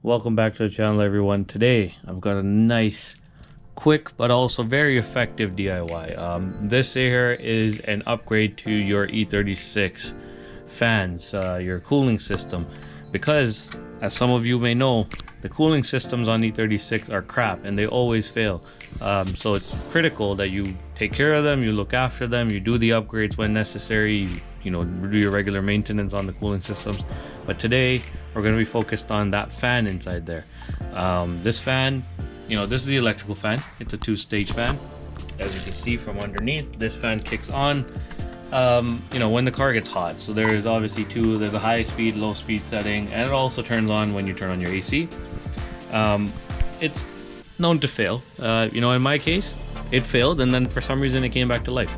Welcome back to the channel, everyone. Today I've got a nice, quick but also very effective DIY. This here is an upgrade to your E36 fans, your cooling system, because as some of you may know, the cooling systems on E36 are crap and they always fail. So it's critical that you take care of them, you look after them, you do the upgrades when necessary, you know, do your regular maintenance on the cooling systems. But today we're going to be focused on that fan inside there. This fan, you know, this is the electrical fan. It's a two-stage fan. As you can see from underneath, this fan kicks on you know, when the car gets hot. So there's obviously there's a high speed, low speed setting, and it also turns on when you turn on your AC. It's known to fail. You know, in my case, it failed, and then for some reason it came back to life.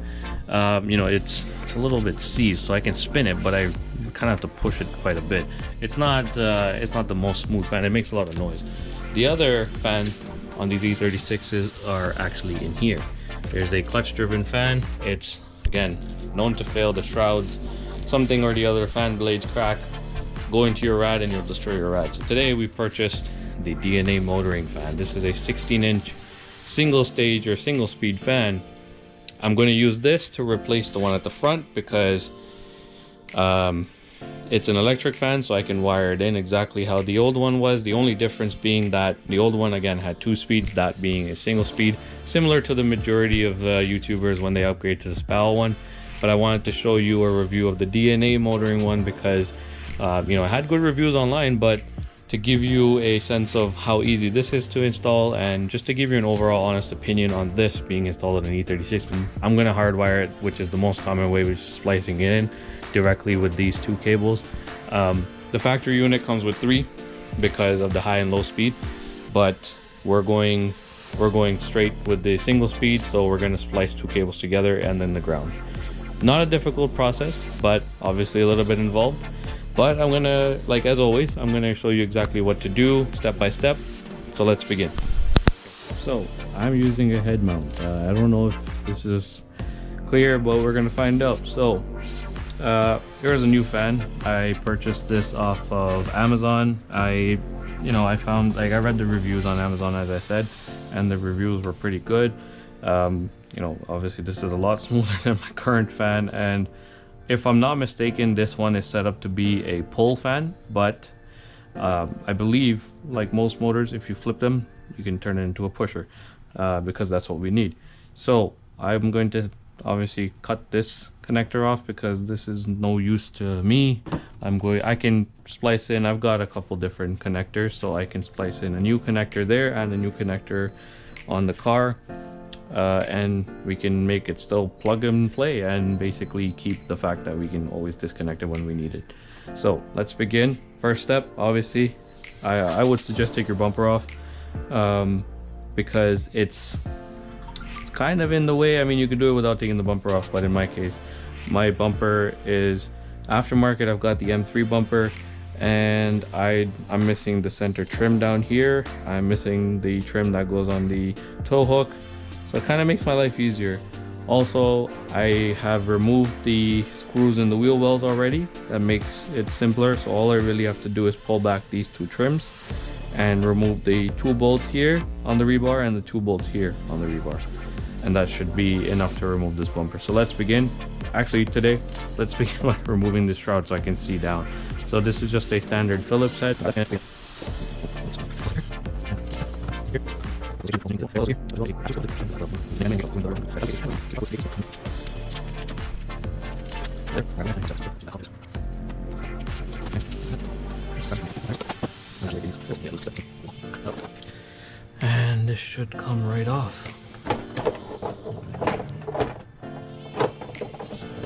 You know, it's a little bit seized, so I can spin it, but I kind of have to push it quite a bit. It's not the most smooth fan. It makes a lot of noise. The other fan on these E36s are actually in here. There's a clutch-driven fan. It's, again, known to fail. The shrouds, something or the other, fan blades crack, go into your rad and you'll destroy your rad. So today we purchased the DNA motoring fan. This is a 16-inch single stage or single speed fan. I'm going to use this to replace the one at the front because it's an electric fan, so I can wire it in exactly how the old one was. The only difference being that the old one again had two speeds, that being a single speed, similar to the majority of YouTubers when they upgrade to the SPAL one. But I wanted to show you a review of the DNA motoring one because you know, I had good reviews online, but to give you a sense of how easy this is to install and just to give you an overall honest opinion on this being installed in an E36, I'm going to hardwire it, which is the most common way, which is splicing it in directly with these two cables. The factory unit comes with 3 because of the high and low speed, but we're going straight with the single speed, so we're going to splice 2 cables together and then the ground. Not a difficult process, but obviously a little bit involved. But I'm gonna, like as always, I'm gonna show you exactly what to do step by step. So let's begin. So I'm using a head mount. I don't know if this is clear, but we're gonna find out. So here's a new fan. I purchased this off of Amazon. I found, like, I read the reviews on Amazon, as I said, and the reviews were pretty good. You know, obviously this is a lot smoother than my current fan, and if I'm not mistaken, this one is set up to be a pull fan, but I believe, like most motors, if you flip them, you can turn it into a pusher, because that's what we need. So I'm going to obviously cut this connector off because this is no use to me. I can splice in, I've got a couple different connectors, so I can splice in a new connector there and a new connector on the car. And we can make it still plug and play and basically keep the fact that we can always disconnect it when we need it. So let's begin. First step, obviously, I would suggest take your bumper off, because it's kind of in the way. I mean, you could do it without taking the bumper off, but in my case, my bumper is aftermarket. I've got the M3 bumper, and I'm missing the center trim down here. I'm missing the trim that goes on the tow hook. So it kind of makes my life easier. Also, I have removed the screws in the wheel wells already. That makes it simpler. So all I really have to do is pull back these 2 trims and remove the 2 bolts here on the rebar and the 2 bolts here on the rebar. And that should be enough to remove this bumper. So let's begin. Actually today, let's begin by removing this shroud so I can see down. So this is just a standard Phillips head. And this should come right off. So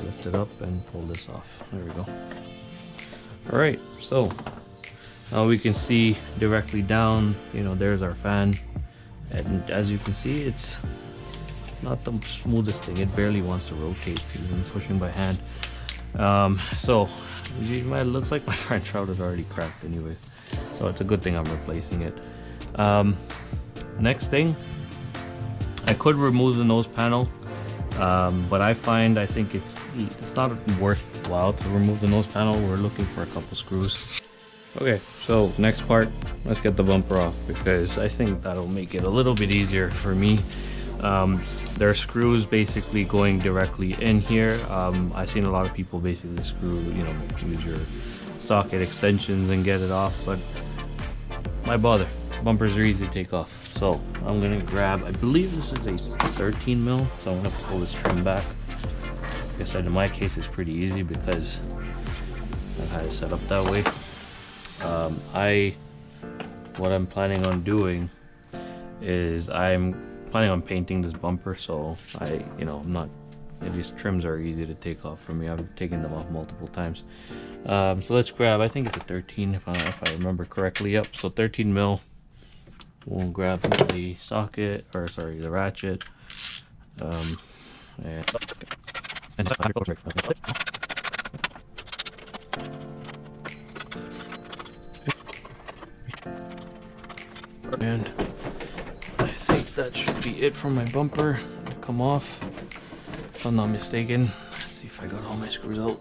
lift it up and pull this off. There we go. Alright, so now we can see directly down, you know, there's our fan. And as you can see, it's not the smoothest thing. It barely wants to rotate, even pushing by hand. So it looks like my front shroud is already cracked anyways. So it's a good thing I'm replacing it. Next thing, I could remove the nose panel, but I think it's not worthwhile to remove the nose panel. We're looking for a couple screws. Okay, so next part, let's get the bumper off because I think that'll make it a little bit easier for me. There are screws basically going directly in here. I've seen a lot of people basically screw, use your socket extensions and get it off, but why bother? Bumpers are easy to take off. So I'm gonna grab, I believe this is a 13 mil, so I'm gonna pull this trim back. Like I said, in my case, it's pretty easy because I've had it set up that way. What I'm planning on doing is I'm planning on painting this bumper, so these trims are easy to take off for me. I've taken them off multiple times. So let's grab, I think it's a 13 if I remember correctly. Yep, so 13 mil. We'll grab the socket, or sorry, the ratchet. And I think that should be it for my bumper to come off, if I'm not mistaken. Let's see if I got all my screws out.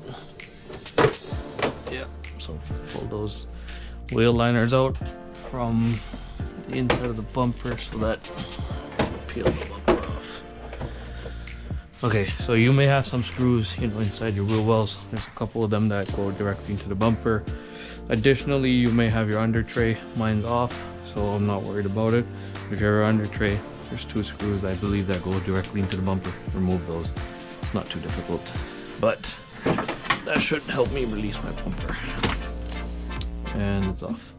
Yeah, so pull those wheel liners out from the inside of the bumper so that peel the bumper off. Okay, so you may have some screws, inside your wheel wells. There's a couple of them that go directly into the bumper. Additionally, you may have your under tray. Mine's off, so I'm not worried about it. If you have your under tray, there's 2 screws, I believe, that go directly into the bumper. Remove those. It's not too difficult, but that should help me release my bumper. And it's off.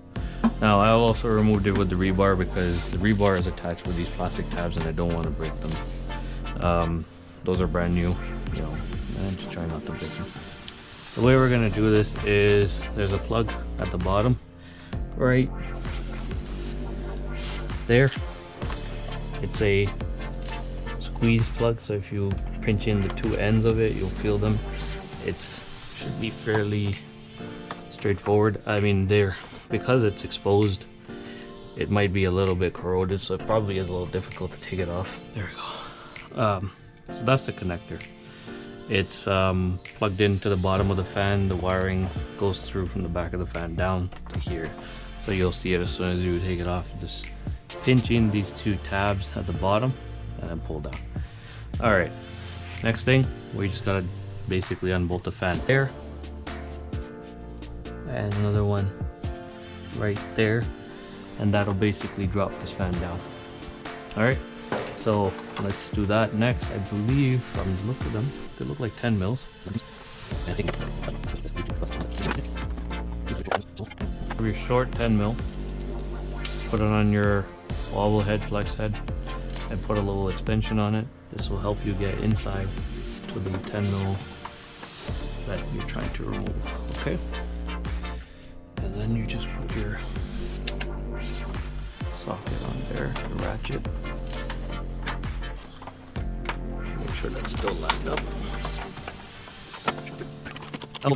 Now, I also removed it with the rebar because the rebar is attached with these plastic tabs and I don't want to break them. Those are brand new, and just try not to break them. The way we're going to do this is there's a plug at the bottom, right there. It's a squeeze plug, so if you pinch in the 2 ends of it, you'll feel them. It should be fairly straightforward. I mean, because it's exposed, it might be a little bit corroded, so it probably is a little difficult to take it off. There we go. So that's the connector. It's plugged into the bottom of the fan. The wiring goes through from the back of the fan down to here, so you'll see it as soon as you take it off. Just pinch in these 2 tabs at the bottom and then pull down. All right, next thing, we just gotta basically unbolt the fan there, and another one right there, and that'll basically drop this fan down. All right, so let's do that next. I believe from the look of them, they look like 10 mils. I think your short 10 mil, put it on your wobble head, flex head, and put a little extension on it. This will help you get inside to the 10 mil that you're trying to remove. Okay, and then you just put your socket on there, the ratchet. Make sure that's still lined up. And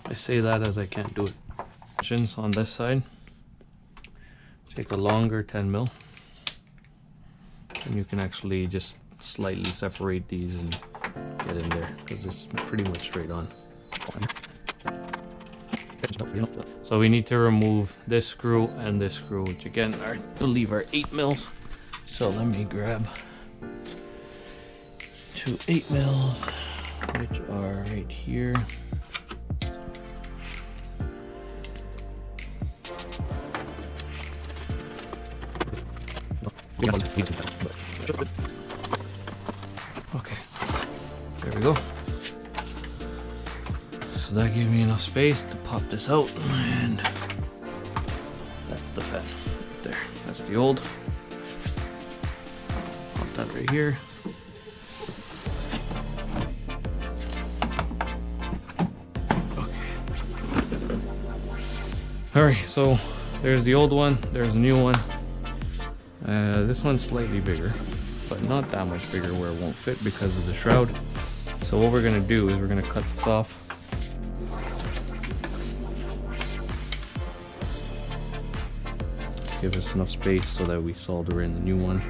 I say that as I can't do it. On this side, take a longer 10 mil, and you can actually just slightly separate these and get in there because it's pretty much straight on. So we need to remove this screw and this screw, which again I believe are 8 mils. So let me grab 2 8 mils, which are right here. Okay, there we go. So that gave me enough space to pop this out, and that's the fan right there. That's the old. Pop that right here. Okay. Alright, so there's the old one, there's the new one. This one's slightly bigger, but not that much bigger where it won't fit because of the shroud. So what we're gonna do is we're gonna cut this off. give us enough space so that we solder in the new one.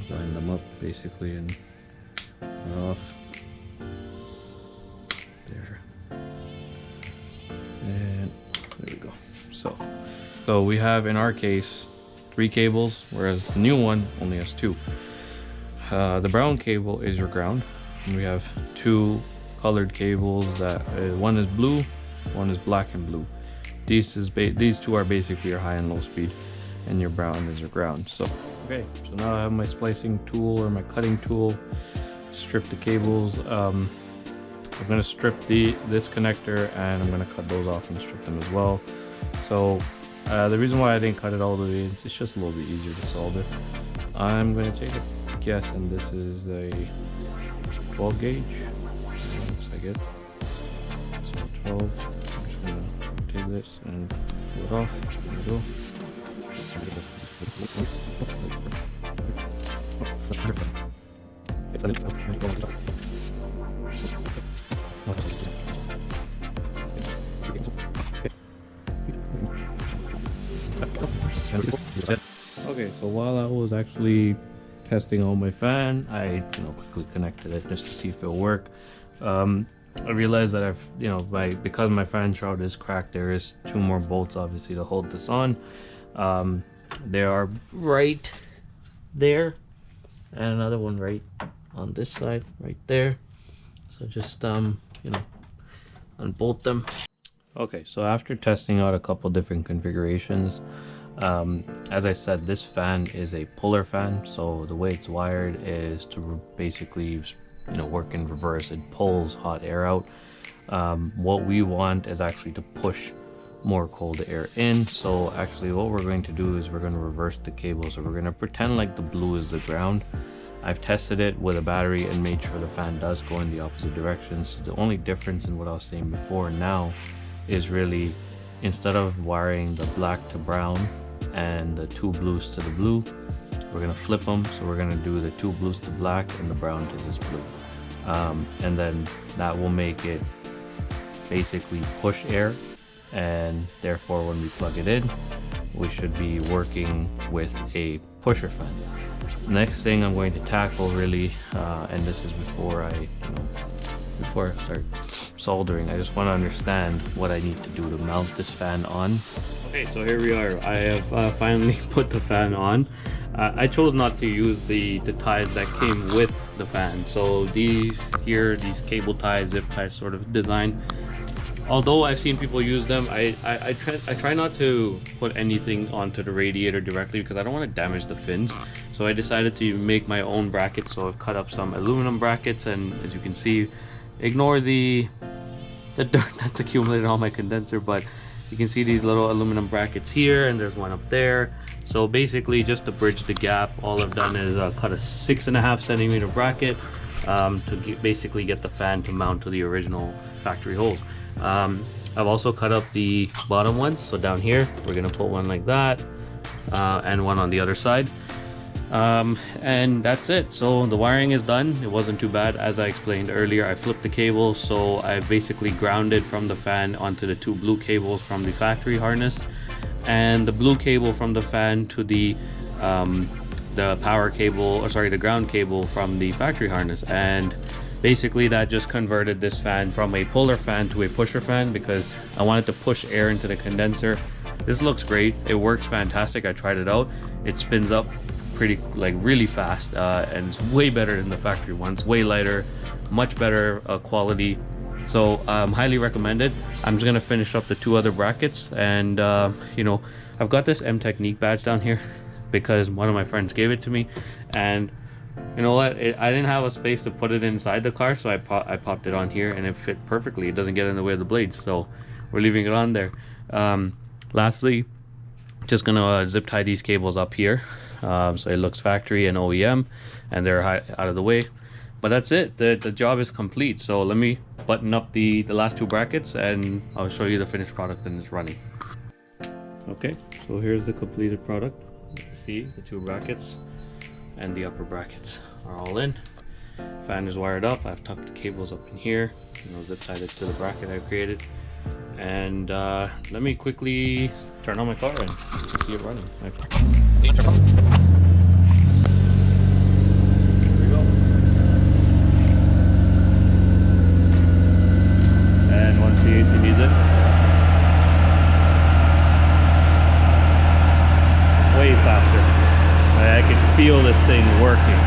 So line them up basically and off. There. And there we go. So we have, in our case, 3 cables, whereas the new one only has 2. The brown cable is your ground. And we have 2 colored cables that one is blue, one is black and blue. These 2 are basically your high and low speed, and your brown is your ground. So okay, so now I have my splicing tool or my cutting tool. Strip the cables. I'm gonna strip this connector, and I'm gonna cut those off and strip them as well. So the reason why I didn't cut it all the way, it's just a little bit easier to solder. I'm gonna take a guess, and this is a 12 gauge. Looks like it. So 12. I'm just gonna take this and pull it off. There we go. Okay, so while I was actually testing on my fan, I quickly connected it just to see if it'll work. I realized that because my fan shroud is cracked, there is 2 more bolts obviously to hold this on. They are right there, and another one right on this side right there. So just unbolt them. Okay, so after testing out a couple different configurations, as I said, this fan is a puller fan, so the way it's wired is to basically work in reverse. It pulls hot air out. What we want is actually to push more cold air in. So actually what we're going to do is we're going to reverse the cable. So we're going to pretend like the blue is the ground. I've tested it with a battery and made sure the fan does go in the opposite direction. So the only difference in what I was saying before and now is really, instead of wiring the black to brown and the 2 blues to the blue, we're going to flip them. So we're going to do the 2 blues to black and the brown to this blue. And then that will make it basically push air, and therefore when we plug it in, we should be working with a pusher fan. Next thing I'm going to tackle really, and this is before I start soldering, I just want to understand what I need to do to mount this fan on. Okay, so here we are. I have finally put the fan on. I chose not to use the ties that came with the fan. So these cable ties, zip ties sort of design. Although I've seen people use them, I try not to put anything onto the radiator directly because I don't want to damage the fins. So I decided to make my own brackets. So I've cut up some aluminum brackets, and as you can see, ignore the dirt that's accumulated on my condenser, but you can see these little aluminum brackets here, and there's one up there. So basically, just to bridge the gap, all I've done is cut a 6.5 centimeter bracket to basically get the fan to mount to the original factory holes. I've also cut up the bottom ones. So down here, we're gonna put one like that, and one on the other side. And that's it. So the wiring is done. It wasn't too bad. As I explained earlier, I flipped the cable, so I basically grounded from the fan onto the 2 blue cables from the factory harness, and the blue cable from the fan to the power cable, or sorry, the ground cable from the factory harness. And basically that just converted this fan from a puller fan to a pusher fan because I wanted to push air into the condenser. This looks great. It works fantastic. I tried it out. It spins up really fast, and it's way better than the factory ones. Way lighter, much better quality. So highly recommended. I'm just gonna finish up the 2 other brackets, and I've got this M Technique badge down here because one of my friends gave it to me, and you know what, I didn't have a space to put it inside the car, so I popped it on here, and it fit perfectly. It doesn't get in the way of the blades, so we're leaving it on there. Lastly, just gonna zip tie these cables up here, so it looks factory and OEM, and they're out of the way. But that's it. The job is complete. So let me button up the last 2 brackets, and I'll show you the finished product and it's running. Okay, so here's the completed product. You can see the 2 brackets and the upper brackets are all in. Fan is wired up. I've tucked the cables up in here, zip tied it to the bracket I created, And let me quickly turn on my car and see it running. Here we go. And once the AC needs it, way faster. I can feel this thing working.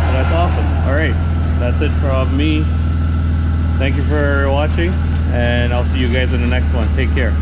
So that's awesome. All right, that's it from me. Thank you for watching, and I'll see you guys in the next one. Take care.